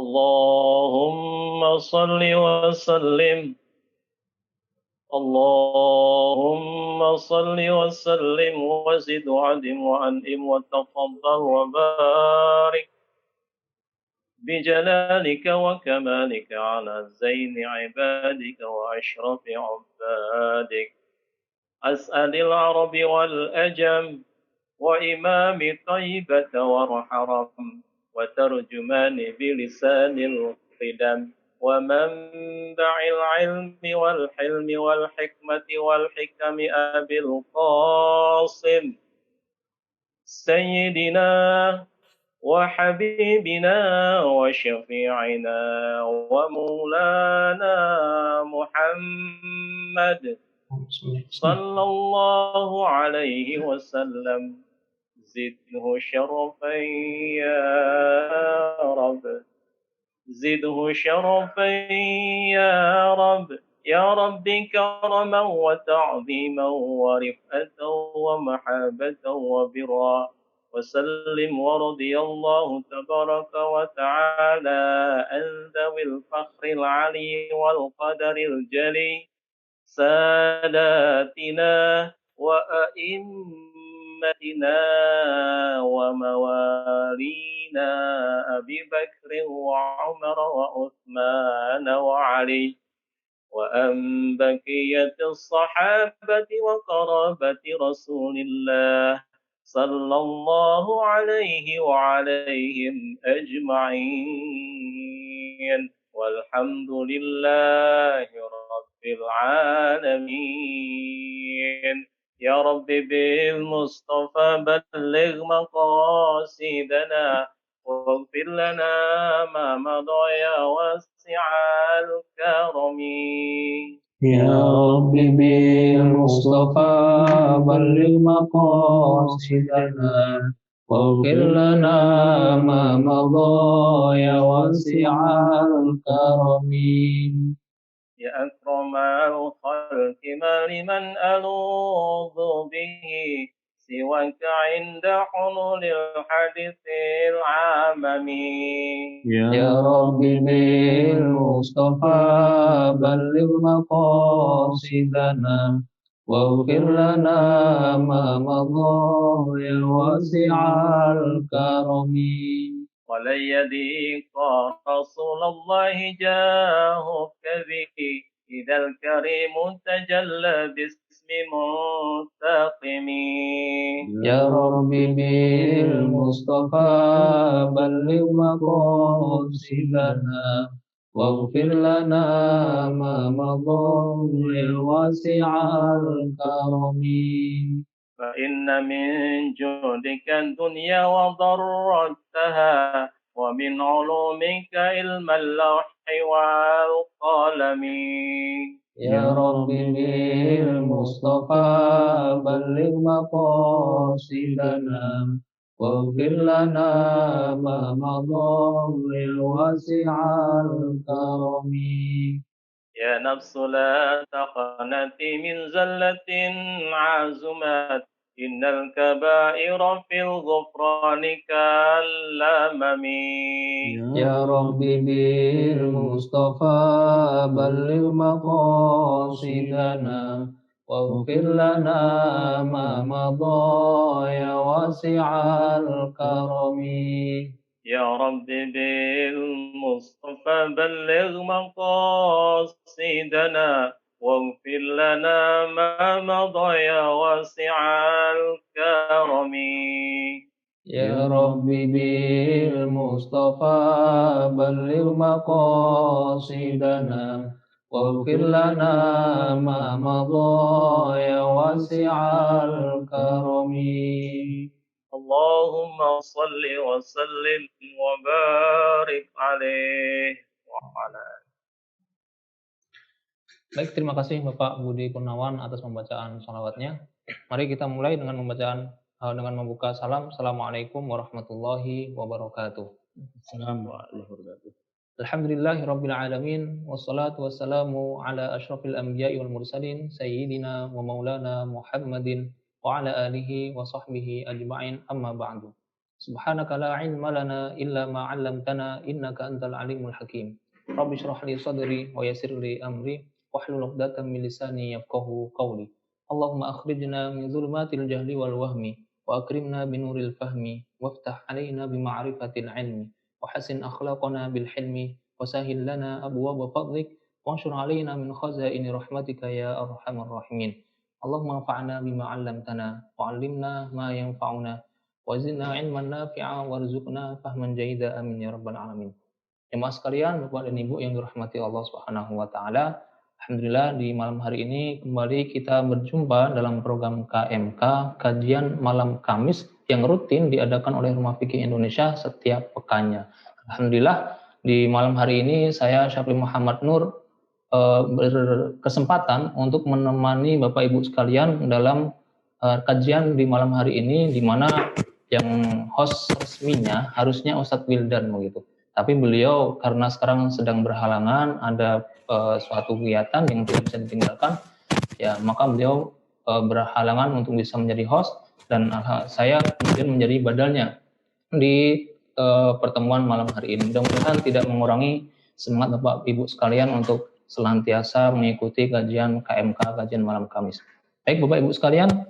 اللهم صل وسلم اللهم صل وسلم وزد وعدم وأنئم وتفضل وبارك بجلالك وكمالك على زين عبادك وأشرف عبادك. أسأل العرب والأجم وإمام طيبة والحرم وترجمان بلسان القدم ومنبع العلم والحلم والحكمة والحكم أبي القاسم سيدنا وحبيبنا وشفيعنا ومولانا محمد صلى الله عليه وسلم. زده شرفا يا رب، زده شرفا يا رب، يا رب كرما وتعظيما ورفعة ومحبة وبرا. وسلم ورضي الله تبارك وتعالى عن ذوي الفخر العلي والقدر الجلي ساداتنا وأئمتنا وموالينا أبي بكر وعمر وعثمان وعلي، وأن بقية الصحابة وقرابة رسول الله صلى الله عليه وعليهم أجمعين، والحمد لله رب العالمين. يا رب بالمصطفى بلغ مقاصدنا واغفر لنا ما مضى يا واسع الكرم. يا رب بالمصطفى بلغ مقاصدنا واغفر لنا ما مضى يا واسع الكرم. يا أكرم الخلق ما لمن ألوذ به سواك عند حلول الحديث العامم. يا رب بالمصطفى بلغ مقاصدنا واغفر لنا ما مضى يا واسع الكرم. ولن يضيق رسول الله جاهك به إذا الكريم تجلى باسم منتقم. يا رب بالمصطفى بلغ مقاصدنا واغفر لنا ما مضى يا واسع الكرم. فإن من جودك الدنيا وضرتها ومن علومك علم اللوح والقلم. يا رب بالمصطفى بلغ مقاصدنا واغفر لنا ما مضى يا واسع الكرم. يا نفس لا تقنطي من زلة عزمت إن الكبائر في الغفران كالأمم. يا رب بالمصطفى بلغ مقاصدنا واغفر لنا ما مضى يا واسع الكرم. يا رب بالمصطفى بلغ مقاصدنا واغفر لنا ما مضى يا واسع الكرم. يا رب بالمصطفى بلغ مقاصدنا واغفر لنا ما مضى يا واسع الكرم. اللهم صل وسلم وبارك عليه وعلى. Baik, terima kasih Bapak Budi Purnawan atas pembacaan salawatnya. Mari kita mulai dengan membuka salam. Assalamualaikum warahmatullahi wabarakatuh. Assalamualaikum warahmatullahi wabarakatuh. Alhamdulillahirabbil alamin wassalatu wassalamu ala asyrafil anbiya'i wal mursalin sayyidina wa maulana Muhammadin wa ala alihi wa sahbihi ajma'in amma ba'du. Subhanaka la ilma lana illa ma 'allamtana innaka antal alimul hakim. Rabbi shrah li sadri wa yassir li amri wahlul 'uqdatam min lisani yafqahu qawli. Allahumma akhrijna min dhulumatil jahli wal wahmi wa akrimna binuril fahmi waftah 'alaina bima'rifatil 'ilmi wa hasin akhlaqana bil hilmi wa sahhil lana abwaaba fadlik wanshur 'alaina min khazaini rahmatika ya arhamar rahimin. Allahumma anfa'na bima 'allamtana wa 'allimna ma yanfa'una wazidna ilman nafi'a warzuqna fahman jaida amin ya rabbal alamin. Jemaah sekalian, Bapak dan Ibu yang dirahmati Allah Subhanahu wa taala. Alhamdulillah di malam hari ini kembali kita berjumpa dalam program KMK, kajian malam Kamis yang rutin diadakan oleh Rumah Fikih Indonesia setiap pekannya. Alhamdulillah di malam hari ini saya Syafri Muhammad Nur berkesempatan untuk menemani Bapak Ibu sekalian dalam kajian di malam hari ini, di mana yang host resminya harusnya Ustadz Wildan begitu. Tapi beliau karena sekarang sedang berhalangan, ada suatu kegiatan yang tidak bisa ditinggalkan, ya maka beliau berhalangan untuk bisa menjadi host dan saya kemudian menjadi badalnya di pertemuan malam hari ini. Mudah-mudahan tidak mengurangi semangat Bapak Ibu sekalian untuk senantiasa mengikuti kajian KMK, kajian malam Kamis. Baik Bapak Ibu sekalian,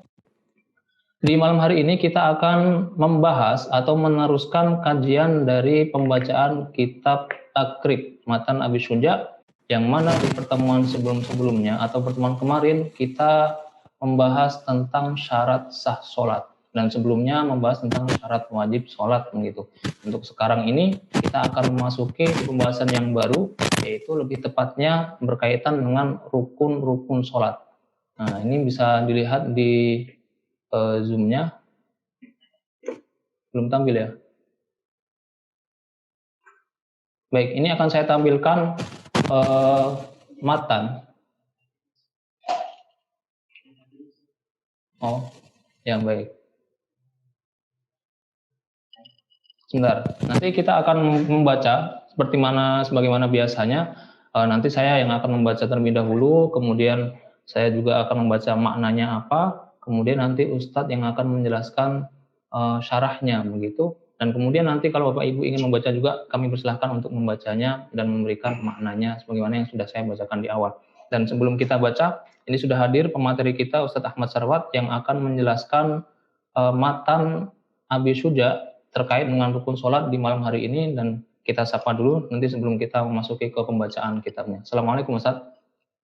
di malam hari ini kita akan membahas atau meneruskan kajian dari pembacaan kitab Takrib Matan Abi Syuja, yang mana di pertemuan sebelum-sebelumnya atau pertemuan kemarin kita membahas tentang syarat sah sholat dan sebelumnya membahas tentang syarat wajib sholat begitu. Untuk sekarang ini kita akan memasuki pembahasan yang baru, yaitu lebih tepatnya berkaitan dengan rukun-rukun sholat. Nah ini bisa dilihat di Zoom-nya belum tampil ya. Baik, ini akan saya tampilkan matan. Oh, yang baik. Sebentar, nanti kita akan membaca sebagaimana biasanya. Nanti saya yang akan membaca terlebih dahulu, kemudian saya juga akan membaca maknanya apa. Kemudian nanti Ustadz yang akan menjelaskan syarahnya begitu. Dan kemudian nanti kalau Bapak Ibu ingin membaca juga, kami persilahkan untuk membacanya dan memberikan maknanya sebagaimana yang sudah saya bacakan di awal. Dan sebelum kita baca, ini sudah hadir pemateri kita Ustadz Ahmad Sarwat yang akan menjelaskan matan Abi Syuja terkait dengan rukun sholat di malam hari ini, dan kita sapa dulu nanti sebelum kita memasuki ke pembacaan kitabnya. Assalamualaikum Ustadz.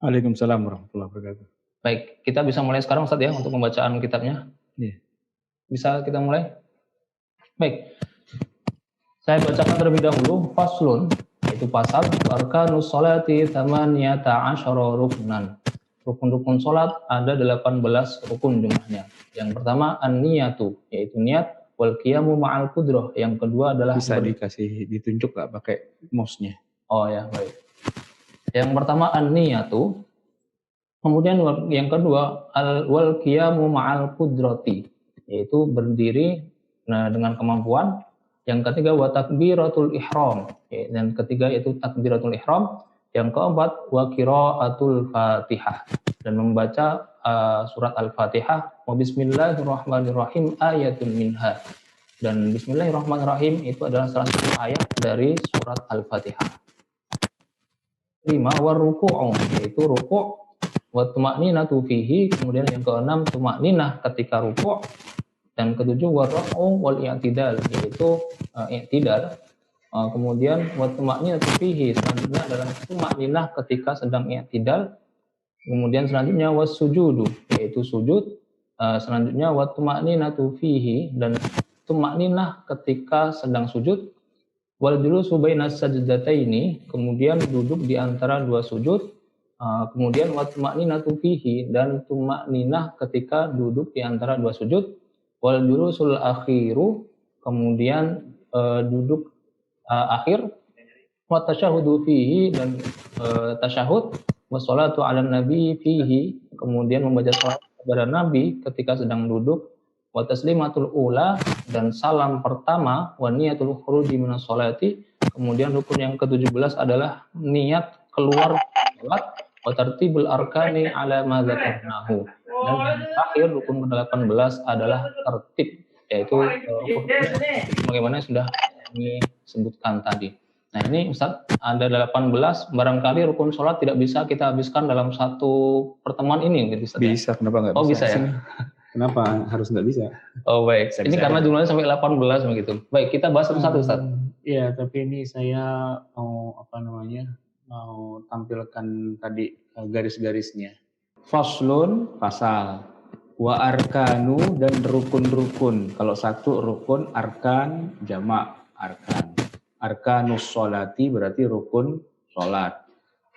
Waalaikumsalam warahmatullahi wabarakatuh. Baik, kita bisa mulai sekarang Ustadz ya untuk pembacaan kitabnya. Iya. Bisa kita mulai? Baik. Saya bacakan terlebih dahulu faslun, yaitu pasal arkanus sholati thamaniyata asyara ruknan. Rukun-rukun sholat ada 18 rukun jumlahnya. Yang pertama an-niyatu, yaitu niat, wal qiyamu ma'al qudrah. Yang kedua adalah bisa dikasih ditunjuk nggak pakai mouse-nya? Oh ya, baik. Yang pertama an-niyatu. Kemudian yang kedua wal qiyamu ma'al qudrati, yaitu berdiri dengan kemampuan. Yang ketiga wa takbiratul ihram, dan ketiga yaitu takbiratul ihram. Yang keempat wa qiraatul Fatihah, dan membaca surat Al-Fatihah. Wa bismillahirrahmanirrahim ayatun minha, dan bismillahirrahmanirrahim itu adalah salah satu ayat dari surat Al-Fatihah. 5 wa ruku'u, yaitu ruku'. Wa tuma'ninatu fihi, kemudian yang keenam tuma'ninah ketika ruku', dan ketujuh wa raf'u wal i'tidal, yaitu i'tidal. Kemudian wa tuma'ninatu fihi, selanjutnya adalah tuma'ninah ketika sedang i'tidal. Kemudian selanjutnya was sujudu, yaitu sujud. Selanjutnya wa tuma'ninatu fihi, dan tuma'ninah ketika sedang sujud. Wal julusu bainas sajdataini, kemudian duduk di antara dua sujud. Kemudian wa tuma'ninatu fihi, dan tuma'ninah ketika duduk di antara dua sujud. Wal julusul akhiru, kemudian duduk akhir. Wa tasyahudu fihi, dan tasyahud. Wa sholatu ala nabi fihi, kemudian membaca salat kepada Nabi ketika sedang duduk. Wa taslimatul ula, dan salam pertama. Wa niyatul khuruji minas sholati, kemudian rukun yang ke-17 adalah niat keluar salat. Wa tartibul arkani ala ma dzakarnahu, dan yang terakhir rukun ke-18 adalah tertib yaitu bagaimana sudah disebutkan tadi. Nah ini Ustadz, ada 18, barangkali rukun sholat tidak bisa kita habiskan dalam satu pertemuan ini gitu Ustadz, Bisa, kenapa nggak Oh bisa? bisa ya? Kenapa harus nggak bisa? Oh baik, Bisa-bisa ini karena aja. jumlahnya sampai 18 begitu. Baik, kita bahas satu-satu Ustadz. Iya, tapi ini saya mau mau tampilkan tadi garis-garisnya. Faslun, pasal. Wa arkanu, dan rukun-rukun. Kalau satu rukun, arkan, jamak, arkan. Arkanus sholati berarti rukun sholat.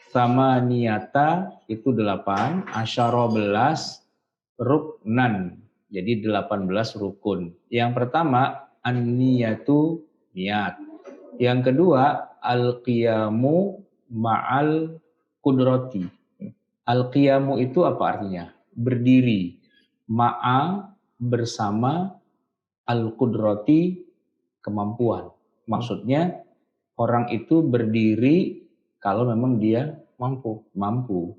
Sama niyata itu 8, asyara belas, ruknan. Jadi 18 rukun. Yang pertama, an-niyatu, niat. Yang kedua, al-qiyamu ma'al kudrati. Al-qiyamu itu apa artinya? Berdiri. Ma'a, bersama, al-kudrati, kemampuan. Maksudnya orang itu berdiri kalau memang dia mampu.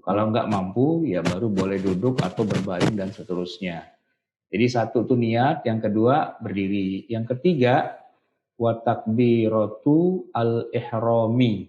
Kalau nggak mampu ya baru boleh duduk atau berbaring dan seterusnya. Jadi satu itu niat, yang kedua berdiri. Yang ketiga wa takbiratu al-ihrami.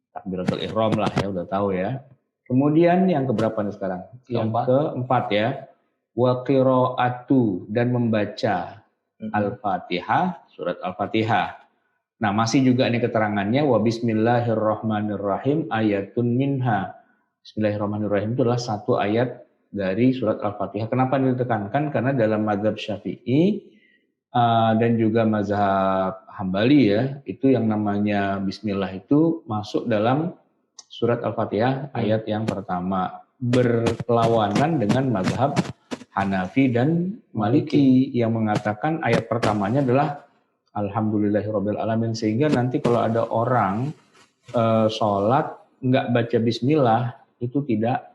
Takbiratul ihram lah ya, udah tahu ya. Kemudian yang keberapa nih sekarang? Yang keempat ya. Wa qiraatu, dan membaca Al-Fatihah, surat Al-Fatihah. Nah, masih juga nih keterangannya wa bismillahirrahmanirrahim ayatun minha. Bismillahirrahmanirrahim itu adalah satu ayat dari surat Al-Fatihah. Kenapa ditekankan? Karena dalam mazhab Syafi'i dan juga mazhab Hambali ya, itu yang namanya bismillah itu masuk dalam surat Al-Fatihah ayat yang pertama. Berlawanan dengan mazhab Hanafi dan Maliki yang mengatakan ayat pertamanya adalah Alhamdulillahirabbil alamin, sehingga nanti kalau ada orang sholat nggak baca bismillah itu tidak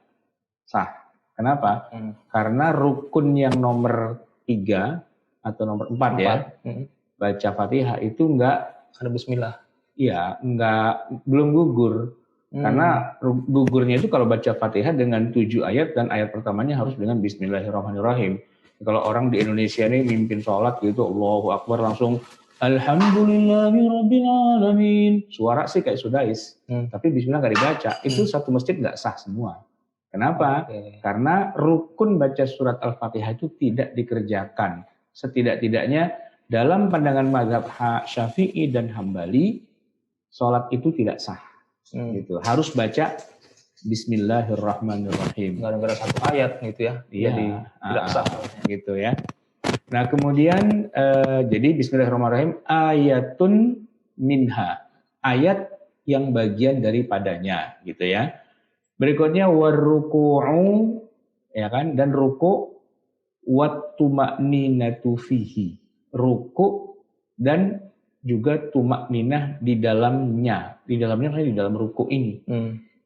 sah. Kenapa? Karena rukun yang nomor 3 atau nomor 4 ya, baca Fatihah itu nggak ada bismillah. Iya, belum gugur. Karena gugurnya itu kalau baca Fatihah dengan 7 ayat dan ayat pertamanya harus dengan Bismillahirrahmanirrahim. Kalau orang di Indonesia ini mimpin sholat gitu, Allahu Akbar langsung Alhamdulillahirabbil alamin. Suara sih kayak sudais, tapi bismillah nggak dibaca. Itu satu masjid nggak sah semua. Kenapa? Karena rukun baca surat Al-Fatihah itu tidak dikerjakan. Setidak-tidaknya dalam pandangan mazhab Syafi'i dan Hambali, sholat itu tidak sah. Gitu. Harus baca Bismillahirrahmanirrahim. Gara-gara satu ayat gitu ya. Iya, tidak sah gitu ya. Nah, kemudian jadi Bismillahirrahmanirrahim ayatun minha. Ayat yang bagian daripadanya gitu ya. Berikutnya warruku'u, ya kan, dan ruku' wattuma'ninatu fihi. Ruku' dan juga tumakninah di dalamnya. Di dalamnya kan di dalam ruku' ini.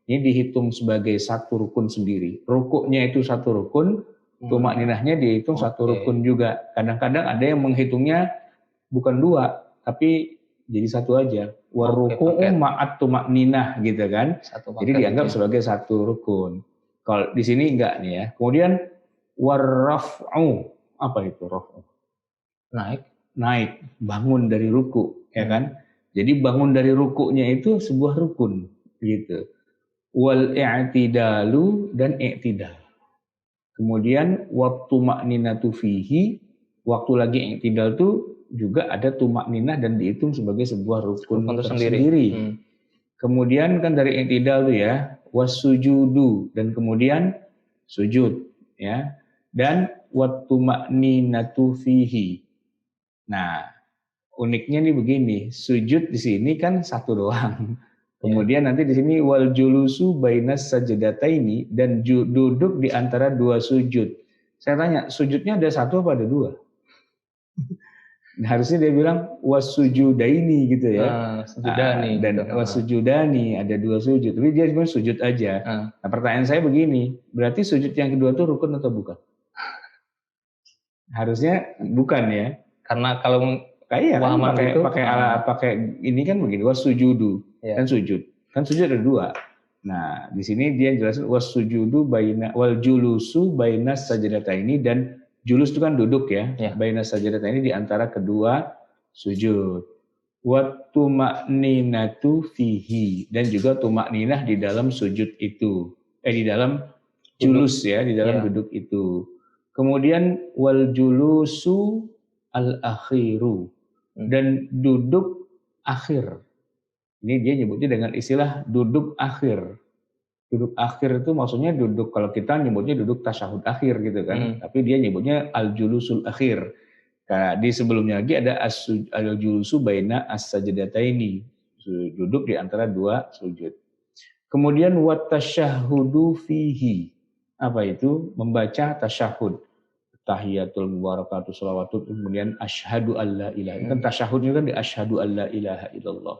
Ini dihitung sebagai satu rukun sendiri. Rukuknya itu satu rukun, tumakninahnya dihitung satu rukun juga. Kadang-kadang ada yang menghitungnya bukan 2, tapi jadi satu aja. Warruku'u ma'at tumakninah gitu kan. Jadi dianggap sebagai satu rukun. Kalau di sini enggak nih ya. Kemudian warraf'u. Apa itu raf'u? Naik, bangun dari ruku, ya kan? Jadi bangun dari rukunya itu sebuah rukun, gitu. Wal i'tidalu, dan i'tidal. Kemudian waktu makninatu fihi, waktu lagi i'tidal itu juga ada tumakninah dan dihitung sebagai sebuah rukun tersendiri. Kemudian kan dari i'tidal itu ya, wasujudu, dan kemudian sujud, ya. Dan waktu makninatu fihi. Nah, uniknya nih begini, sujud di sini kan satu doang. Kemudian nanti di sini wal julusu bainas sajdataini, dan duduk di antara 2 sujud. Saya tanya, sujudnya ada 1 apa ada 2? Nah, harusnya dia bilang wasujudaini gitu ya. Sujudani. Dan wasujudani, ada 2 sujud. Tapi dia cuma sujud aja. Nah, pertanyaan saya begini, berarti sujud yang kedua itu rukun atau bukan? Harusnya bukan ya. Karena kalau kayak pakai ini kan begini, wasujudu, kan sujud. Kan sujud ada 2. Nah, di sini dia jelasin wasujudu baina wal julusu bainas sajdataini, dan Julus itu kan duduk ya. Ya. Baina sajdatain ini di antara kedua sujud. Wa tuma'ninatu fihi, dan juga tuma'ninah di dalam sujud itu. Di dalam julus ya, di dalam duduk itu. Kemudian wal julusu al akhiru, dan duduk akhir. Ini dia nyebutnya dengan istilah duduk akhir. Duduk akhir itu maksudnya duduk, kalau kita nyebutnya duduk tasyahud akhir gitu kan. Tapi dia nyebutnya al julusul akhir. Nah, di sebelumnya lagi ada al julusu baina as-sajdataini, duduk di antara dua sujud. Kemudian wat tasyahhudu fihi. Apa itu? Membaca tasyahud. Tahiyatul mubarakatuh shalawatut, kemudian asyhadu alla ilaha. Kan tasyahudnya kan di asyhadu alla ilaha illallah.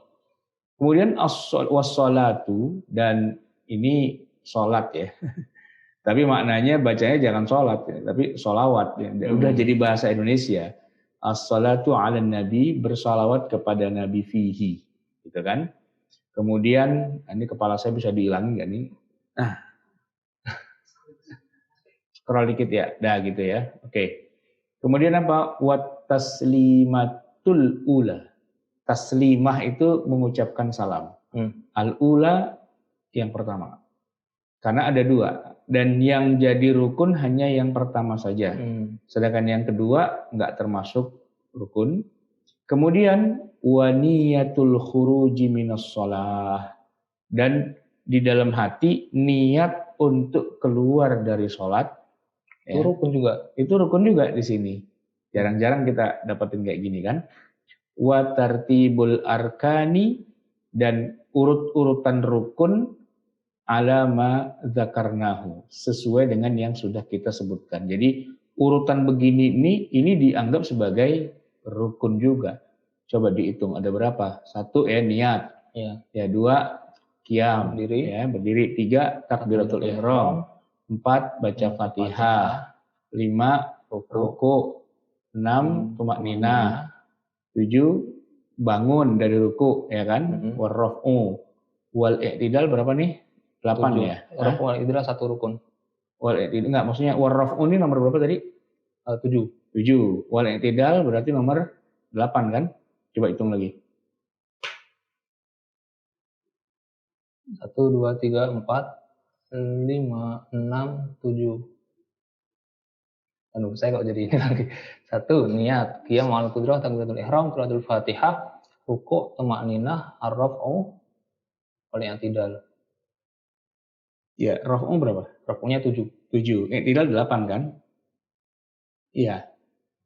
Kemudian wassalatu, dan ini sholat ya. Tapi maknanya bacanya jangan sholat ya, tapi sholawat ya. Udah jadi bahasa Indonesia. As-salatu ala nabi, bersalawat kepada nabi fihi. Gitu kan. Kemudian, ini kepala saya bisa dihilangin nggak nih? Scroll dikit ya. Dah gitu ya. Oke. Kemudian apa? Wat taslimatul ula. Taslimah itu mengucapkan salam. Al-ula yang pertama. Karena ada dua. Dan yang jadi rukun hanya yang pertama saja. Sedangkan yang kedua nggak termasuk rukun. Kemudian waniyatul khuruji minas shalah. Dan di dalam hati niat untuk keluar dari sholat. Itu rukun juga. Itu rukun juga di sini. Jarang-jarang kita dapetin kayak gini kan. Wa tartibul arkani, dan urut-urutan rukun alama dzakarnahu, sesuai dengan yang sudah kita sebutkan. Jadi urutan begini ini dianggap sebagai rukun juga. Coba dihitung ada berapa? 1 niat. Ya 2 qiyam, berdiri. 3 takbiratul ihram. 4 baca Fatihah. 5 ruku. 6 tumakninah. 7 bangun dari ruku, ya kan? Warraf'u wal i'tidal berapa nih? 8 ya. Rafu wal i'tidal 1 rukun. Wal i'tidal enggak, maksudnya warraf'u ini nomor berapa tadi? 7. Wal i'tidal berarti nomor 8 kan? Coba hitung lagi. 1 2 3 4 5 6 7. Saya kok jadi ini lagi. 1 niat, qiyam ma'al qudrah, takbiratul ihram, qiraatul Fatihah, ruku', tumakninah, ar-raf'u, wal i'tidal. Ya, raf'u berapa? Raf'unya 7. I'tidal 8 kan? Iya.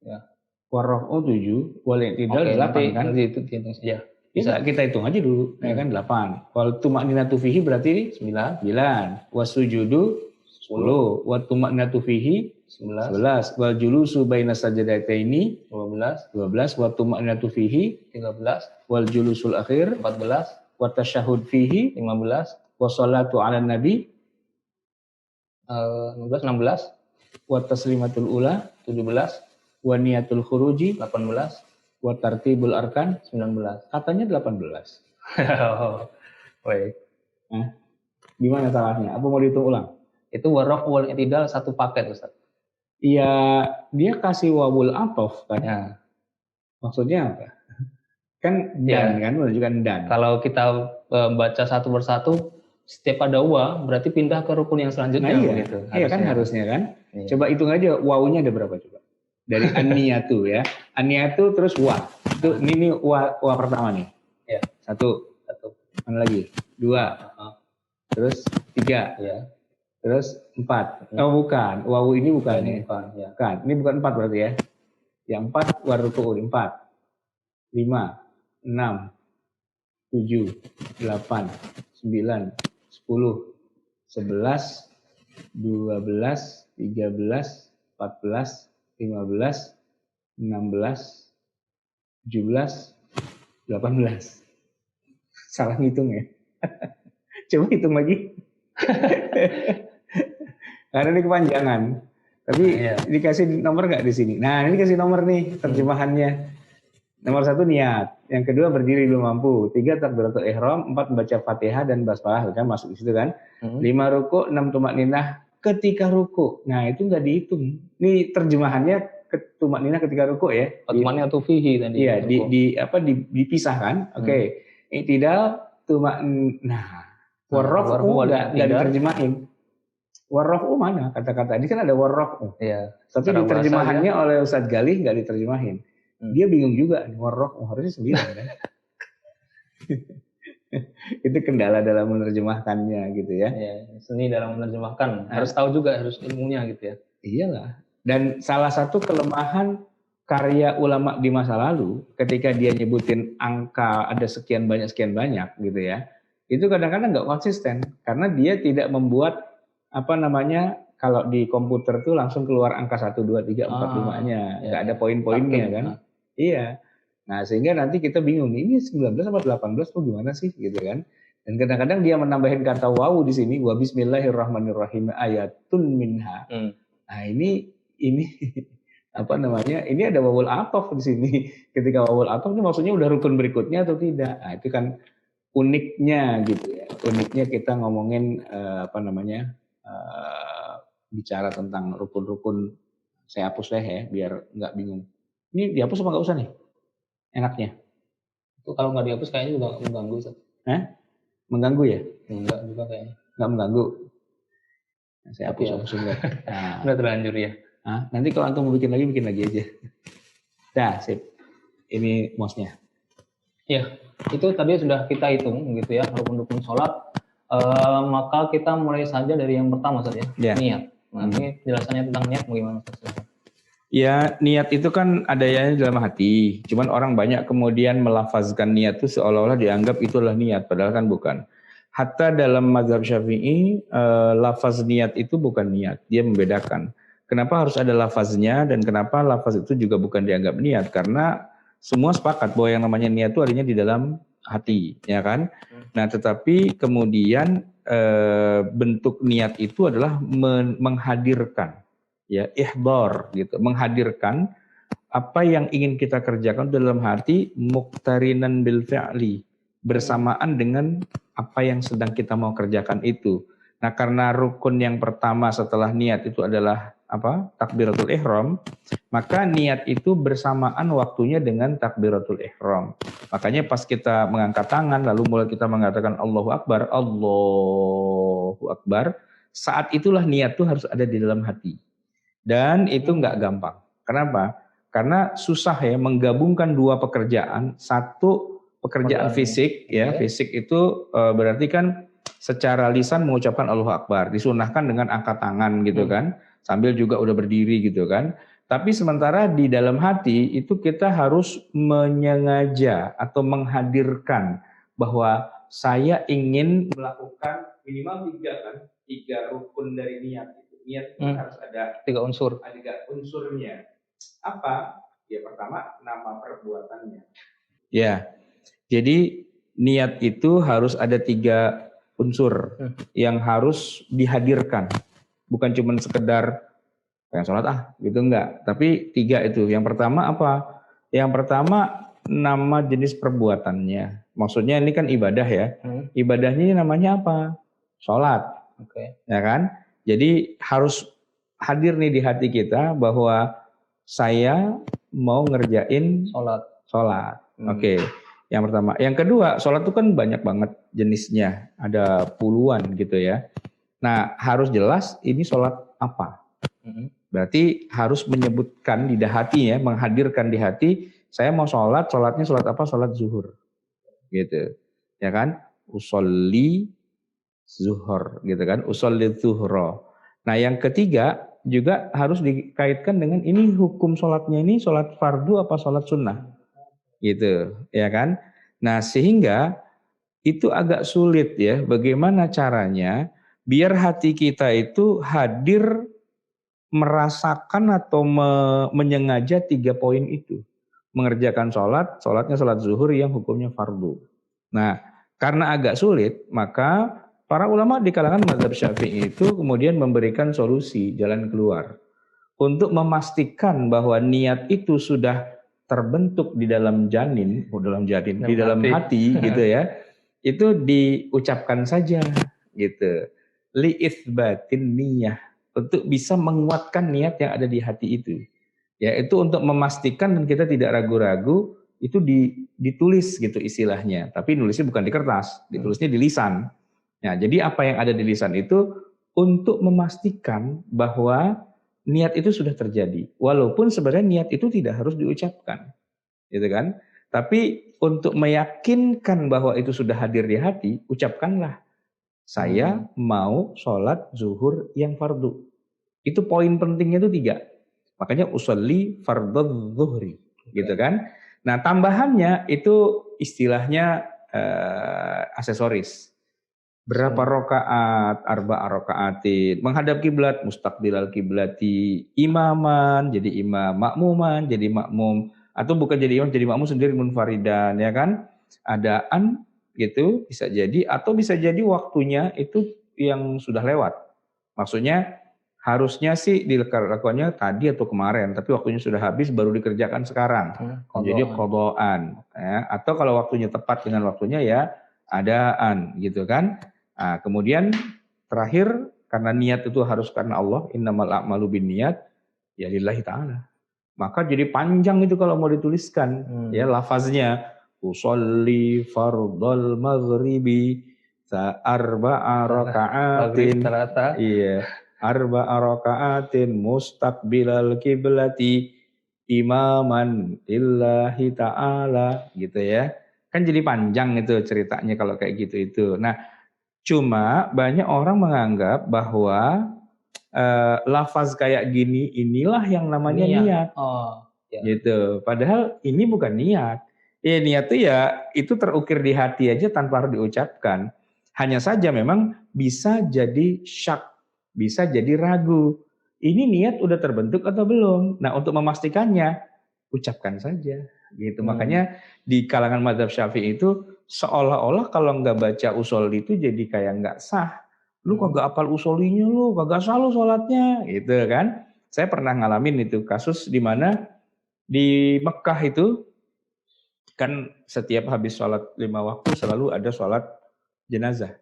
Ya. War raf'u 7, wal i'tidal 8 kan? Nanti itu dihitung saja. Bisa kita hitung aja dulu, ya kan 8. Wal tumakninatu fihi berarti 9. Wasujudu 10. Wa tumakninatu fihi 11. Wal julusu baina sajdataini 12. Wa tumakninatu fihi 13. Wal julusul akhir 14. Wa tasyahhud fihi 15. Wa sholatu ala nabi 16. Wa taslimatul ula 17. Wa niyatul khuruji 18. Wa tartibul arkan 19. Katanya 18. Baik. Gimana salahnya? Apa mau dihitung ulang? Itu warraf wal i'tidal 1 paket, Ustaz. Iya, dia kasih wawul atof kan. Ya. Maksudnya apa? Kan dan kan menunjukkan dan. Kalau kita baca satu persatu, setiap ada wa berarti pindah ke rukun yang selanjutnya. Nah, iya. Gitu. Iya kan harusnya kan. Iya. Coba hitung aja wawunya ada berapa coba. Dari an-niyatu ya. An-niyatu terus wa. Itu ini wa pertama nih. Ya. 1. Mana lagi? 2. Terus 3. Ya. Terus 4. Oh bukan. Wawu ini bukan ya. Bukan. Ini bukan 4 berarti ya. Yang 4 waruku'un 4. 5, 6, 7, 8, 9, 10, 11, 12, 13, 14, 15, 16, 17, 18. Salah ngitung ya. Coba hitung lagi. Karena ini kepanjangan. Tapi dikasih nomor nggak di sini? Nah, ini kasih nomor nih terjemahannya. Nomor 1 niat, yang kedua berdiri belum mampu, 3 takbiratul ihram, 4 membaca Fatihah dan basmalah kan masuk di situ kan. 5 ruku, 6 tumakninah, ketika ruku. Nah, itu nggak dihitung. Ini terjemahannya tumakninah ketika ruku ya. Tumakninah fihi tadi. Iya, dipisahkan. Oke. I'tidal tumakninah. Warraf'u nggak diterjemahin. Warraf'u mana kata-kata ini kan ada warraf'u. Iya. Tapi diterjemahannya oleh Ustadz Galih nggak diterjemahin. Dia bingung juga warraf'u harusnya 9 kan. Itu kendala dalam menerjemahkannya gitu ya. Iya, seni dalam menerjemahkan. Harus tahu juga, harus ilmunya gitu ya. Iyalah. Dan salah satu kelemahan karya ulama di masa lalu ketika dia nyebutin angka ada sekian banyak gitu ya. Itu kadang-kadang nggak konsisten karena dia tidak membuat kalau di komputer tuh langsung keluar angka 1 2 3 4 5-nya, nggak ada poin-poinnya kan. Iya. Nah, sehingga nanti kita bingung, ini 19 atau 18 tuh gimana sih gitu kan. Dan kadang-kadang dia menambahin kata wawu di sini, wa bismillahirrahmanirrahim ayatun minha. Nah, ini ini ada wawul ataf di sini. Ketika wawul ataf itu maksudnya udah rukun berikutnya atau tidak. Nah, itu kan uniknya gitu ya. Uniknya kita ngomongin bicara tentang rukun-rukun. Saya hapus ya biar nggak bingung. Ini dihapus apa nggak usah nih? Enaknya. Itu kalau nggak dihapus kayaknya juga mengganggu. Mengganggu ya? Enggak juga kayaknya. Nggak mengganggu. Nah, saya hapus enggak. Nah, udah terlanjur ya. Nanti kalau antum mau bikin lagi aja. Dah, sip. Ini mouse-nya. Ya, itu tadi sudah kita hitung gitu ya, rukun-rukun sholat. Maka kita mulai saja dari yang pertama saja, niat. Nanti penjelasannya tentang niat bagaimana? Ya, niat itu kan adanya di dalam hati. Cuman orang banyak kemudian melafazkan niat itu seolah-olah dianggap itulah niat, padahal kan bukan. Hatta dalam mazhab Syafi'i, lafaz niat itu bukan niat, dia membedakan. Kenapa harus ada lafaznya dan kenapa lafaz itu juga bukan dianggap niat? Karena semua sepakat bahwa yang namanya niat itu adanya di dalam hati, ya kan? Nah, tetapi kemudian bentuk niat itu adalah menghadirkan, ya, ihdar gitu, menghadirkan apa yang ingin kita kerjakan dalam hati, muqtarinan bil fi'li, bersamaan dengan apa yang sedang kita mau kerjakan itu. Nah, karena rukun yang pertama setelah niat itu adalah takbiratul ihram, maka niat itu bersamaan waktunya dengan takbiratul ihram. Makanya pas kita mengangkat tangan lalu mulai kita mengatakan Allahu Akbar, saat itulah niat itu harus ada di dalam hati. Dan itu nggak gampang. Kenapa? Karena susah ya menggabungkan dua pekerjaan. Satu pekerjaan fisik, ya fisik itu berarti kan secara lisan mengucapkan Allahu Akbar, disunahkan dengan angkat tangan gitu kan, sambil juga udah berdiri gitu kan. Tapi sementara di dalam hati itu kita harus menyengaja atau menghadirkan bahwa saya ingin melakukan minimal 3 rukun dari niat. Niat itu harus ada 3 unsur. Ada unsurnya. Apa? Ya pertama nama perbuatannya. Ya. Jadi niat itu harus ada 3 unsur yang harus dihadirkan. Bukan cuma sekedar pengen sholat gitu enggak. Tapi 3 itu. Yang pertama apa? Yang pertama nama jenis perbuatannya. Maksudnya ini kan ibadah ya. Ibadahnya namanya apa? Sholat. Ya kan? Jadi harus hadir nih di hati kita bahwa saya mau ngerjain sholat. Yang pertama. Yang kedua, sholat itu kan banyak banget jenisnya. Ada puluhan gitu ya. Nah, harus jelas ini sholat apa. Berarti harus menyebutkan di hati ya, menghadirkan di hati, saya mau sholatnya sholat apa? Sholat zuhur. Gitu. Ya kan? Usolli zuhur gitu kan. Usolli zuhro. Nah, yang ketiga juga harus dikaitkan dengan ini hukum sholatnya ini sholat fardu apa sholat sunnah. Gitu, ya kan? Nah, sehingga itu agak sulit ya, bagaimana caranya biar hati kita itu hadir merasakan atau menyengaja 3 poin itu. Mengerjakan sholatnya sholat zuhur yang hukumnya fardu. Nah, karena agak sulit, maka para ulama di kalangan mazhab Syafi'i itu kemudian memberikan solusi, jalan keluar. Untuk memastikan bahwa niat itu sudah terbentuk di dalam di dalam hati gitu ya, itu diucapkan saja gitu. Li itsbatin niyah, untuk bisa menguatkan niat yang ada di hati itu. Ya, itu untuk memastikan dan kita tidak ragu-ragu itu ditulis gitu istilahnya. Tapi nulisnya bukan di kertas, ditulisnya di lisan. Nah, jadi apa yang ada di lisan itu untuk memastikan bahwa niat itu sudah terjadi. Walaupun sebenarnya niat itu tidak harus diucapkan. Gitu kan? Tapi untuk meyakinkan bahwa itu sudah hadir di hati, ucapkanlah. Saya mau sholat zuhur yang fardu. Itu poin pentingnya itu 3. Makanya usolli fardhu zuhri. Gitu kan? Nah, tambahannya itu istilahnya aksesoris. Berapa rakaat, arba'a rakaatin, menghadap kiblat, mustaqbilal kiblati, imaman, jadi imam, makmuman, jadi makmum, atau bukan jadi imam, jadi makmum sendiri munfaridan, ya kan? Adaan gitu bisa jadi, atau bisa jadi waktunya itu yang sudah lewat. Maksudnya harusnya sih dilakukannya tadi atau kemarin, tapi waktunya sudah habis baru dikerjakan sekarang. Jadi qadaan. Ya. Atau kalau waktunya tepat dengan waktunya ya adaan gitu kan. Nah, kemudian terakhir karena niat itu harus karena Allah, innamal a'malu binniyat, ya lillahi ta'ala. Maka jadi panjang itu kalau mau dituliskan, ya lafaznya usolli fardhal maghribi arba'a raka'atin. Iya, arba'a raka'atin mustaqbilal kiblati imaman lillahi ta'ala gitu ya. Kan jadi panjang itu ceritanya kalau kayak gitu itu. Nah, cuma banyak orang menganggap bahwa lafaz kayak gini inilah yang namanya niat. Gitu. Padahal ini bukan niat. Niat itu ya itu terukir di hati aja tanpa harus diucapkan. Hanya saja memang bisa jadi syak, bisa jadi ragu. Ini niat udah terbentuk atau belum? Nah, untuk memastikannya ucapkan saja. Gitu. Makanya di kalangan mazhab Syafi'i itu seolah-olah kalau nggak baca usul itu jadi kayak nggak sah. Lu kagak apal usulinya lu, kagak sah lu sholatnya, gitu kan. Saya pernah ngalamin itu kasus di mana di Mekah itu kan setiap habis sholat 5 waktu selalu ada sholat jenazah.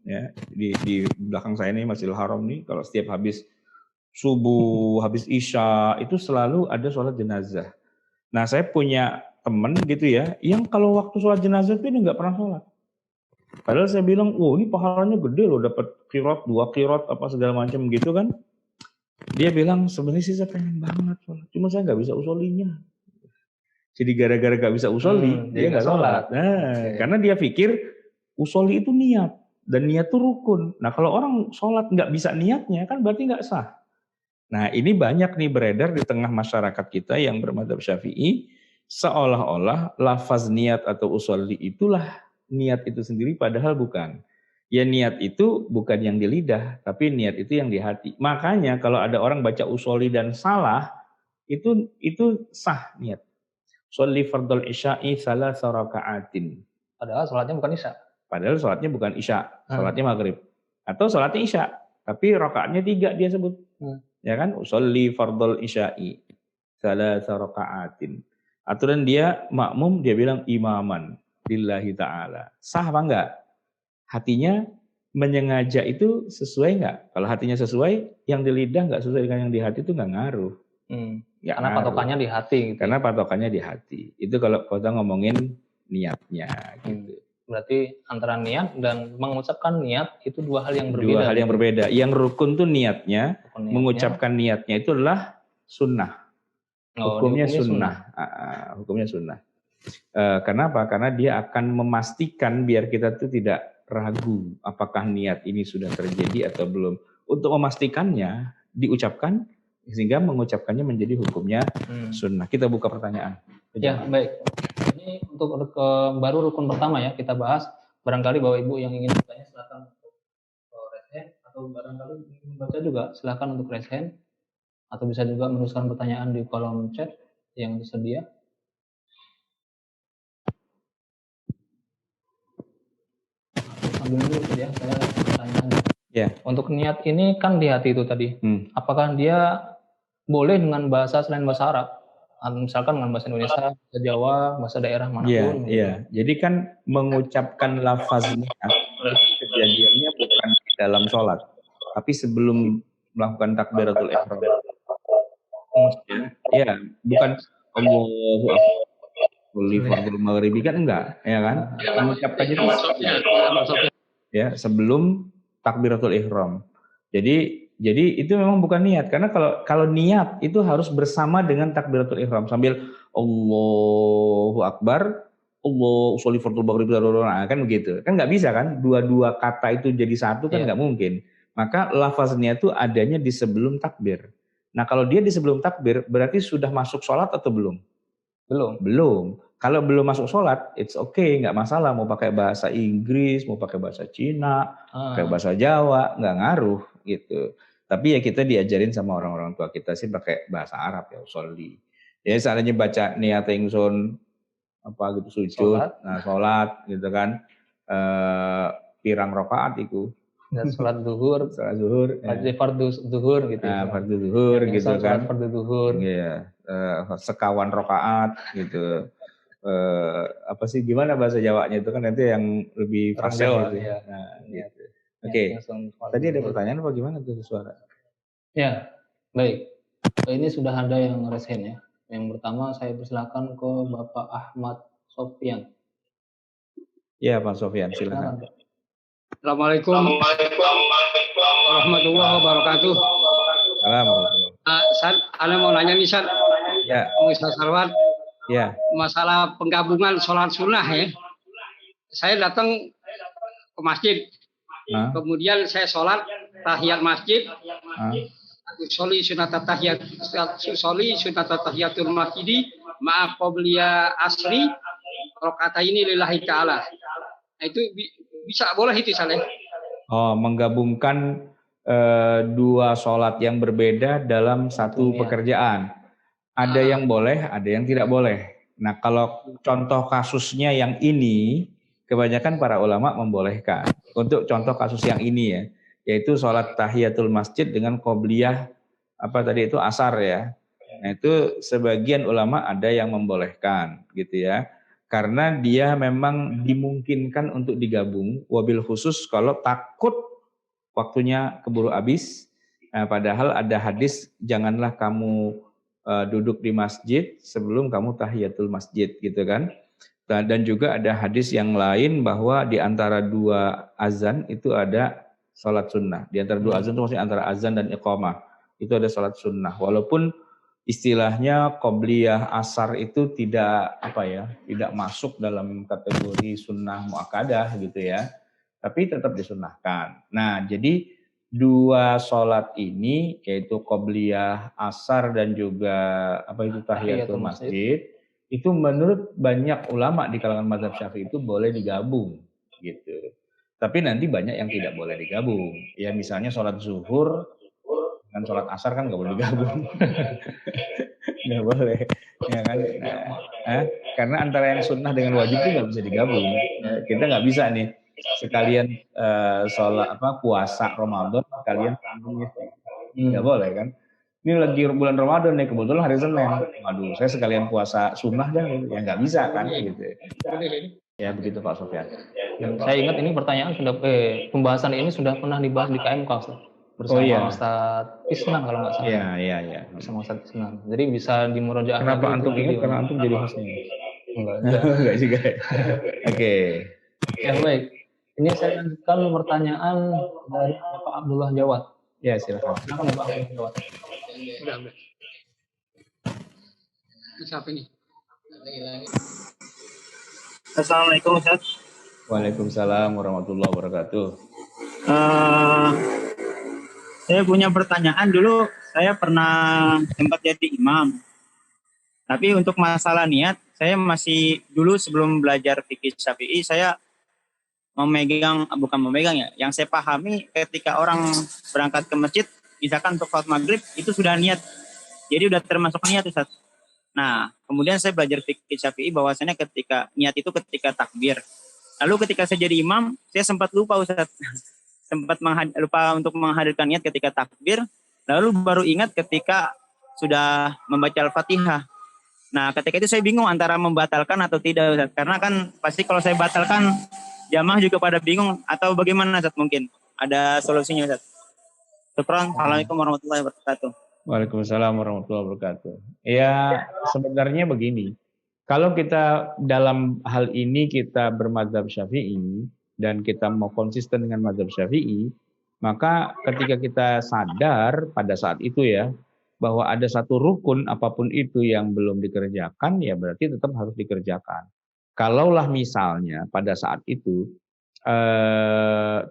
Ya, di belakang saya ini Masjidil Haram nih, kalau setiap habis subuh, habis isya itu selalu ada sholat jenazah. Nah, saya punya temen gitu ya, yang kalau waktu sholat jenazah itu dia nggak pernah sholat. Padahal saya bilang, ini pahalanya gede loh, dapat qirot, 2 qirot, apa segala macam gitu kan. Dia bilang, sebenarnya sih saya pengen banget sholat, cuma saya nggak bisa usolinya. Jadi gara-gara nggak bisa usoli, dia nggak sholat. Nah, karena dia pikir usoli itu niat, dan niat itu rukun. Nah, kalau orang sholat nggak bisa niatnya, kan berarti nggak sah. Nah, ini banyak nih beredar di tengah masyarakat kita yang bermadzhab Syafi'i, seolah-olah lafaz niat atau usolli itulah niat itu sendiri, padahal bukan. Ya niat itu bukan yang di lidah, tapi niat itu yang di hati. Makanya kalau ada orang baca usolli dan salah, itu sah niat. Sholli fardhal isya'i salasa raka'atin. Padahal sholatnya bukan isya. Padahal sholatnya bukan isya, sholatnya maghrib. Atau sholatnya isya, tapi rakaatnya 3 dia sebut. Ya kan, usolli fardhal isya'i salasa raka'atin. Aturan dia makmum, dia bilang imaman lillahi ta'ala. Sah apa enggak? Hatinya menyengaja itu sesuai enggak? Kalau hatinya sesuai, yang di lidah enggak sesuai dengan yang di hati itu enggak ngaruh. Karena patokannya di hati. Gitu. Karena patokannya di hati. Itu kalau kita ngomongin niatnya gitu. Berarti antara niat dan mengucapkan niat itu 2 hal yang berbeda. 2 hal yang berbeda. Yang rukun tuh niatnya, mengucapkan niatnya itu adalah sunnah. Hukumnya sunnah. Hukumnya sunnah. Kenapa? Karena dia akan memastikan biar kita tuh tidak ragu apakah niat ini sudah terjadi atau belum. Untuk memastikannya diucapkan sehingga mengucapkannya menjadi hukumnya sunnah. Kita buka pertanyaan. Ya, baik. Ini untuk baru rukun pertama ya kita bahas. Barangkali Bapak Ibu yang ingin bertanya silakan untuk raise hand, atau barangkali ingin membaca juga silakan untuk raise hand, atau bisa juga menuliskan pertanyaan di kolom chat yang tersedia. Ambil dulu ya, saya pertanyaan. Ya. Untuk niat ini kan di hati itu tadi. Apakah dia boleh dengan bahasa selain bahasa Arab? Misalkan dengan bahasa Indonesia, bahasa Jawa, bahasa daerah manapun. Iya. Jadi kan mengucapkan lafaz niat itu kejadiannya bukan di dalam sholat, tapi sebelum melakukan takbiratul ihram. Ya, bukan Allahu Akbar li fardhul maghribi kan enggak, ya kan? Mengucapkannya itu ya sebelum takbiratul ihram. Jadi itu memang bukan niat, karena kalau niat itu harus bersama dengan takbiratul ihram sambil Allahu Akbar, Allahu sholli fardhul maghribi kan begitu. Kan nggak bisa kan dua kata itu jadi satu kan nggak mungkin. Maka lafaznya itu adanya di sebelum takbir. Nah, kalau dia di sebelum takbir berarti sudah masuk sholat atau belum? Belum. Kalau belum masuk sholat, it's okay, nggak masalah. Mau pakai bahasa Inggris, mau pakai bahasa Cina, pakai bahasa Jawa, nggak ngaruh gitu. Tapi ya kita diajarin sama orang-orang tua kita sih pakai bahasa Arab ya, sholli. Ya seandainya baca niat ingsun apa gitu sujud, sholat gitu kan, pirang rakaat itu. Dan sholat zuhur, fardu zuhur gitu. Fardu zuhur gitu kan. Fardu zuhur. Iya, sekawan rakaat gitu. Apa sih gimana bahasa Jawanya itu kan nanti yang lebih fasih gitu. Ya. Nah, gitu. Oke. Tadi ada pertanyaan apa gimana tuh suara? Ya, baik. Ini sudah ada yang resen ya. Yang pertama saya persilakan ke Bapak Ahmad Sofyan. Ya, Pak Sofyan, silakan. Assalamualaikum warahmatullahi wabarakatuh. Assalamualaikum. Ana mau nanya nih, San. Ya. Ustaz Sarwan. Ya. Masalah penggabungan sholat sunnah ya. Saya datang ke masjid. Kemudian saya sholat tahiyat masjid. Sholli sunat tahiyatul masjidi ma'a qobliya asri rakaataini lillahi ta'ala. Nah, itu bisa boleh itu Saleh. Oh, menggabungkan dua sholat yang berbeda dalam satu pekerjaan. Ada yang boleh, ada yang tidak boleh. Nah, kalau contoh kasusnya yang ini, kebanyakan para ulama membolehkan. Untuk contoh kasus yang ini ya, yaitu sholat tahiyatul masjid dengan qobliyah, apa tadi itu asar ya. Nah, itu sebagian ulama ada yang membolehkan gitu ya. Karena dia memang dimungkinkan untuk digabung, wabil khusus kalau takut waktunya keburu habis. Nah, padahal ada hadis, janganlah kamu duduk di masjid sebelum kamu tahiyatul masjid gitu kan. Dan juga ada hadis yang lain bahwa di antara dua azan itu ada sholat sunnah. Di antara dua azan itu maksudnya antara azan dan iqamah itu ada sholat sunnah. Walaupun istilahnya qobliyah asar itu tidak tidak masuk dalam kategori sunnah muakkadah gitu ya. Tapi tetap disunnahkan. Nah, jadi dua sholat ini yaitu qobliyah asar dan juga tahiyatul masjid itu menurut banyak ulama di kalangan mazhab Syafi'i itu boleh digabung gitu. Tapi nanti banyak yang tidak boleh digabung. Ya misalnya sholat zuhur dan sholat asar kan nggak boleh digabung. Nggak boleh, ya kan? Karena antara yang sunnah dengan wajib itu nggak bisa digabung. Kita nggak bisa nih sekalian sholat puasa Ramadan sekalian nggak boleh kan? Ini lagi bulan Ramadan nih, kebetulan hari Senin. Aduh, saya sekalian puasa sunnah dan ya nggak bisa kan gitu. Ya begitu Pak Sofyan. Saya ingat ini pertanyaan pembahasan ini sudah pernah dibahas di KMK bersama Ustadz Isnan kalau nggak salah. Iya. Bersama Ustadz Isnan. Jadi bisa dimurojaah. Kenapa antum ingat? Karena antum jadi hostnya. Enggak juga. Oke. Ya baik. Ini saya lanjutkan pertanyaan dari Bapak Abdullah Jawad. Ya silakan. Silakan Bapak Abdullah Jawad. Udah. Siapa ini? Assalamualaikum Ustaz. Waalaikumsalam warahmatullahi wabarakatuh. Saya punya pertanyaan. Dulu saya pernah sempat jadi imam. Tapi untuk masalah niat, saya masih dulu sebelum belajar fikih Syafi'i, saya bukan memegang ya. Yang saya pahami ketika orang berangkat ke masjid, misalkan untuk sholat maghrib, itu sudah niat. Jadi udah termasuk niat Ustaz. Nah, kemudian saya belajar fikih Syafi'i bahwasanya ketika niat itu ketika takbir. Lalu ketika saya jadi imam, saya sempat lupa Ustaz. Sempat lupa untuk menghadirkan niat ketika takbir, lalu baru ingat ketika sudah membaca Al-Fatihah. Nah, ketika itu saya bingung antara membatalkan atau tidak Ustaz. Karena kan pasti kalau saya batalkan, jamaah juga pada bingung atau bagaimana Ustaz mungkin? Ada solusinya Ustaz? Syukran. Assalamualaikum warahmatullahi wabarakatuh. Waalaikumsalam warahmatullahi wabarakatuh. Ya, sebenarnya begini. Kalau kita dalam hal ini kita bermadzhab Syafi'i dan kita mau konsisten dengan madzhab Syafi'i, maka ketika kita sadar pada saat itu ya bahwa ada satu rukun apapun itu yang belum dikerjakan, ya berarti tetap harus dikerjakan. Kalaulah misalnya pada saat itu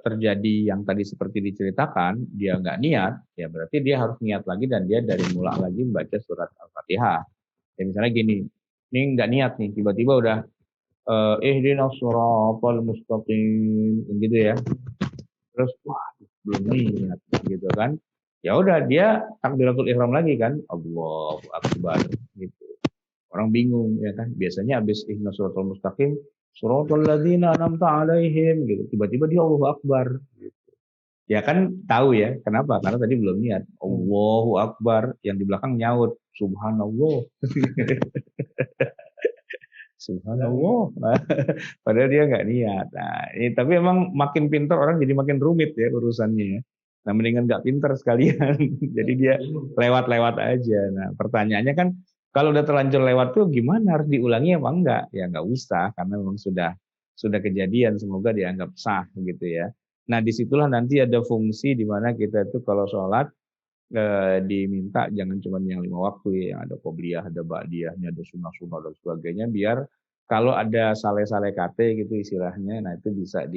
terjadi yang tadi seperti diceritakan, dia nggak niat, ya berarti dia harus niat lagi dan dia dari mula lagi membaca surat Al-Fatihah. Ya misalnya gini, ini nggak niat nih, tiba-tiba udah ihdinas siratal mustaqim gitu ya. Terus wah belum niat gitu kan. Ya udah dia takbiratul ihram lagi kan, Allahu akbar gitu. Orang bingung ya kan. Biasanya habis ihdinas siratal mustaqim, siratal ladzina an'amta 'alaihim gitu. Tiba-tiba dia Allahu akbar gitu. Ya kan tahu ya, kenapa? Karena tadi belum niat. Allahu akbar, yang di belakang nyaut, subhanallah. Subhanallah. Padahal dia nggak niat. Nah, tapi emang makin pintar orang jadi makin rumit ya urusannya ya. Nah, mendingan nggak pintar sekalian. Jadi dia lewat-lewat aja. Nah, pertanyaannya kan kalau udah terlanjur lewat tuh gimana? Harus diulangi apa enggak? Ya nggak usah karena memang sudah kejadian. Semoga dianggap sah gitu ya. Nah, disitulah nanti ada fungsi di mana kita itu kalau sholat diminta jangan cuma yang 5 waktu ya, yang ada qobliyah, ada ba'diyahnya, ada sunnah-sunnah dan sebagainya, biar kalau ada saleh-saleh kate gitu istilahnya, nah itu bisa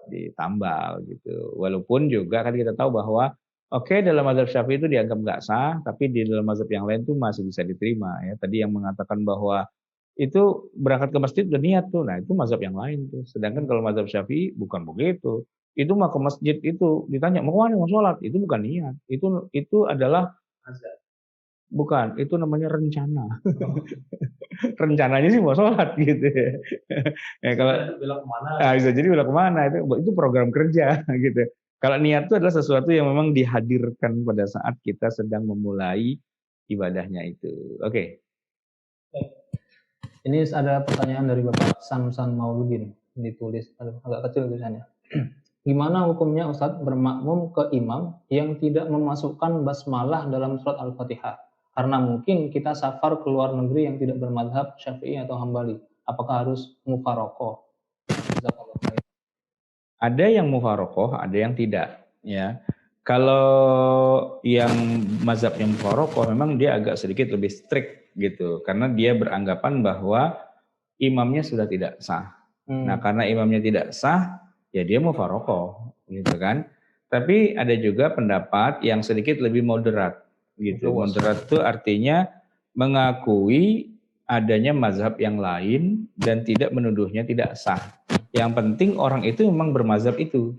ditambal gitu. Walaupun juga kan kita tahu bahwa oke, dalam mazhab Syafi'i itu dianggap nggak sah, tapi di dalam mazhab yang lain tuh masih bisa diterima ya. Tadi yang mengatakan bahwa itu berangkat ke masjid udah niat tuh, nah itu mazhab yang lain tuh. Sedangkan kalau mazhab Syafi'i bukan begitu. Itu mah ke masjid itu ditanya mau kemana mau sholat, itu bukan niat. Itu adalah bukan, itu namanya rencana. Rencananya sih mau sholat gitu ya. Ya kalau Bilang kemana? nah, bisa jadi bilang kemana itu program kerja gitu. Kalau niat itu adalah sesuatu yang memang dihadirkan pada saat kita sedang memulai ibadahnya itu. Oke. Ini ada pertanyaan dari Bapak Samsan Mauludin, ditulis agak kecil tulisannya. Gimana hukumnya Ustadz bermakmum ke imam yang tidak memasukkan basmalah dalam surat Al-Fatihah? Karena mungkin kita safar ke luar negeri yang tidak bermadhab Syafi'i atau Hambali. Apakah harus mufarokoh? Ada yang mufarokoh, ada yang tidak. Ya, kalau yang mazhab yang mufarokoh memang dia agak sedikit lebih strict gitu, karena dia beranggapan bahwa imamnya sudah tidak sah. Nah, karena imamnya tidak sah, ya dia mufarokoh, gitu kan. Tapi ada juga pendapat yang sedikit lebih moderat, gitu. Moderat itu artinya mengakui adanya mazhab yang lain dan tidak menuduhnya tidak sah. Yang penting orang itu memang bermazhab itu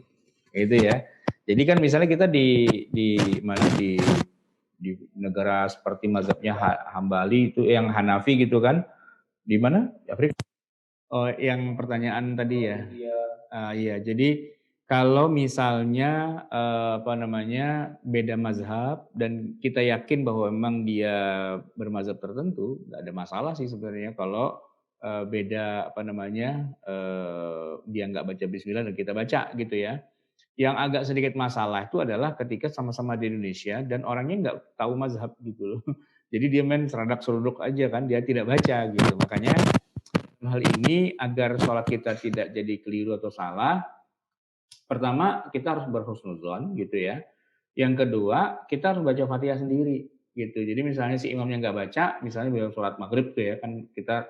ya. Jadi kan misalnya kita di negara seperti mazhabnya Hambali itu yang Hanafi gitu kan, di mana Afrika? Oh, yang pertanyaan tadi ya. Iya, jadi kalau misalnya beda mazhab dan kita yakin bahwa memang dia bermazhab tertentu, nggak ada masalah sih sebenarnya kalau beda dia nggak baca Bismillah dan kita baca gitu ya. Yang agak sedikit masalah itu adalah ketika sama-sama di Indonesia dan orangnya nggak tahu mazhab gitu loh. Jadi dia main seradak seruduk aja kan, dia tidak baca gitu. Makanya hal ini agar sholat kita tidak jadi keliru atau salah, pertama kita harus berhusnuzon gitu ya. Yang kedua kita harus baca Fatihah sendiri gitu. Jadi misalnya si imamnya nggak baca, misalnya dalam sholat maghrib tuh ya kan kita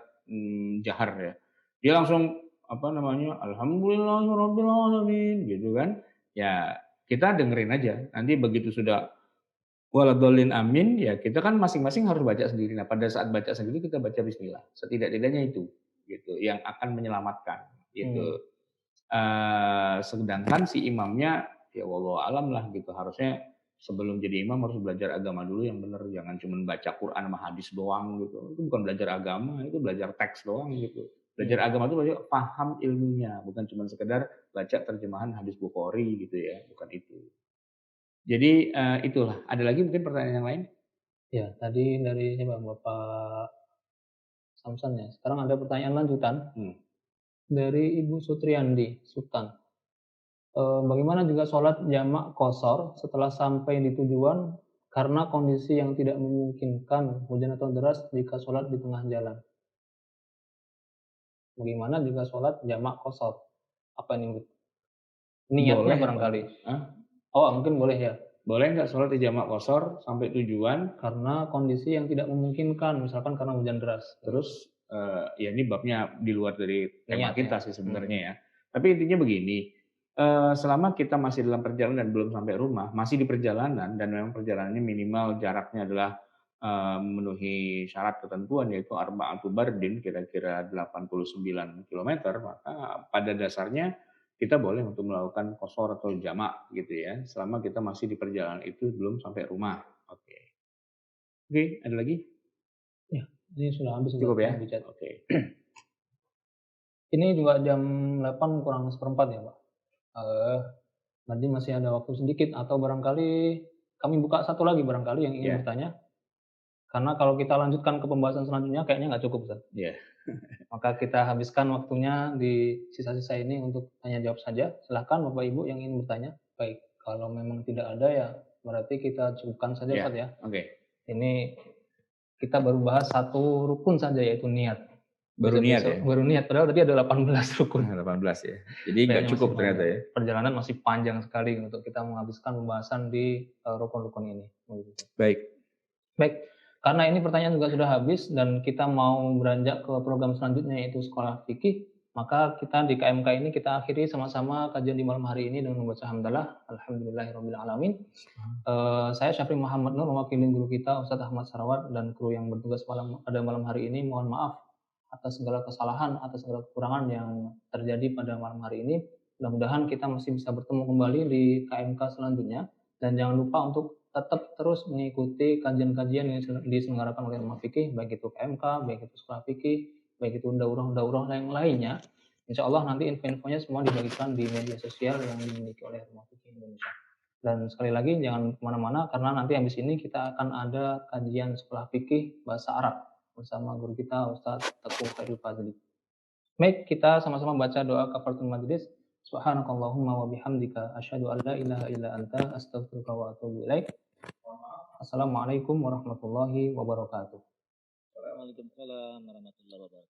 jahar ya. Dia langsung Alhamdulillahirabbil alamin gitu kan. Ya kita dengerin aja. Nanti begitu sudah waladhdallin amin, ya kita kan masing-masing harus baca sendiri. Nah pada saat baca sendiri kita baca Bismillah. Setidak-tidaknya itu gitu yang akan menyelamatkan gitu. Sedangkan si imamnya ya wallahu alam lah gitu, harusnya sebelum jadi imam harus belajar agama dulu yang benar, jangan cuma baca Quran sama hadis doang gitu. Itu bukan belajar agama, itu belajar teks doang gitu. Belajar agama itu belajar paham ilmunya, bukan cuma sekedar baca terjemahan hadis Bukhari gitu ya, bukan itu. Jadi itulah. Ada lagi mungkin pertanyaan yang lain? Ya, tadi dari Bapak Samsan ya. Sekarang ada pertanyaan lanjutan dari Ibu Sutriandi Sultan. Bagaimana jika sholat jamak qashar setelah sampai di tujuan karena kondisi yang tidak memungkinkan hujan atau deras jika sholat di tengah jalan? Bagaimana jika sholat jamak qashar? Apa ini? Niatnya Boleh, barangkali. Hah? Oh, mungkin boleh ya. Boleh nggak sholat di jamak qashar sampai tujuan? Karena kondisi yang tidak memungkinkan, misalkan karena hujan deras. Terus ya ini babnya di luar dari tema Niat, kita ya. sih sebenarnya ya. Tapi intinya begini, selama kita masih dalam perjalanan dan belum sampai rumah, masih di perjalanan dan memang perjalanannya minimal jaraknya adalah memenuhi syarat ketentuan yaitu arba'atu bardin kira-kira 89 km, maka pada dasarnya kita boleh untuk melakukan qashar atau jamak gitu ya, selama kita masih di perjalanan itu belum sampai rumah. Oke, ada lagi? Ini sudah habis. Cukup ya? Bicara. Oke. Ini juga jam 8 kurang seperempat ya Pak. Nanti masih ada waktu sedikit atau barangkali kami buka satu lagi barangkali yang ingin bertanya. Karena kalau kita lanjutkan ke pembahasan selanjutnya kayaknya nggak cukup Ustaz. Iya. Maka kita habiskan waktunya di sisa-sisa ini untuk tanya jawab saja. Silahkan Bapak Ibu yang ingin bertanya. Baik, kalau memang tidak ada ya berarti kita cukupkan saja Ustaz ya. Oke. Ini kita baru bahas satu rukun saja yaitu niat. Baru niat ya? Baru niat, padahal tadi ada 18 rukun. 18 ya. Jadi nggak cukup ternyata ya. Perjalanan masih panjang sekali untuk kita menghabiskan pembahasan di rukun-rukun ini. Baik. Karena ini pertanyaan juga sudah habis dan kita mau beranjak ke program selanjutnya yaitu sekolah fikih, maka kita di KMK ini kita akhiri sama-sama kajian di malam hari ini dengan membaca hamdalah alhamdulillahirabbil alamin. Saya Syafri Muhammad Nur mewakili guru kita Ustadz Ahmad Sarawat dan kru yang bertugas pada malam hari ini, mohon maaf atas segala kesalahan, atas segala kekurangan yang terjadi pada malam hari ini. Mudah-mudahan kita masih bisa bertemu kembali di KMK selanjutnya dan jangan lupa untuk tetap terus mengikuti kajian-kajian yang diselenggarakan oleh Rumah Fikih, baik itu KMK, baik itu sekolah fikih, baik itu daurah-daurah yang lainnya. Insya Allah nanti info-infonya semua dibagikan di media sosial yang dimiliki oleh Rumah Fikih Indonesia. Dan sekali lagi jangan kemana-mana karena nanti habis ini kita akan ada kajian sekolah fikih bahasa Arab bersama guru kita Ustadz Teguh Khairul Fadli. Baik, kita sama-sama baca doa kafaratul majlis. Subhanakallahumma wa bihamdika asyhadu an la ilaha illa anta astaghfiruka wa atubu ilaik. Assalamualaikum warahmatullahi wabarakatuh. Waalaikumsalam warahmatullahi wabarakatuh.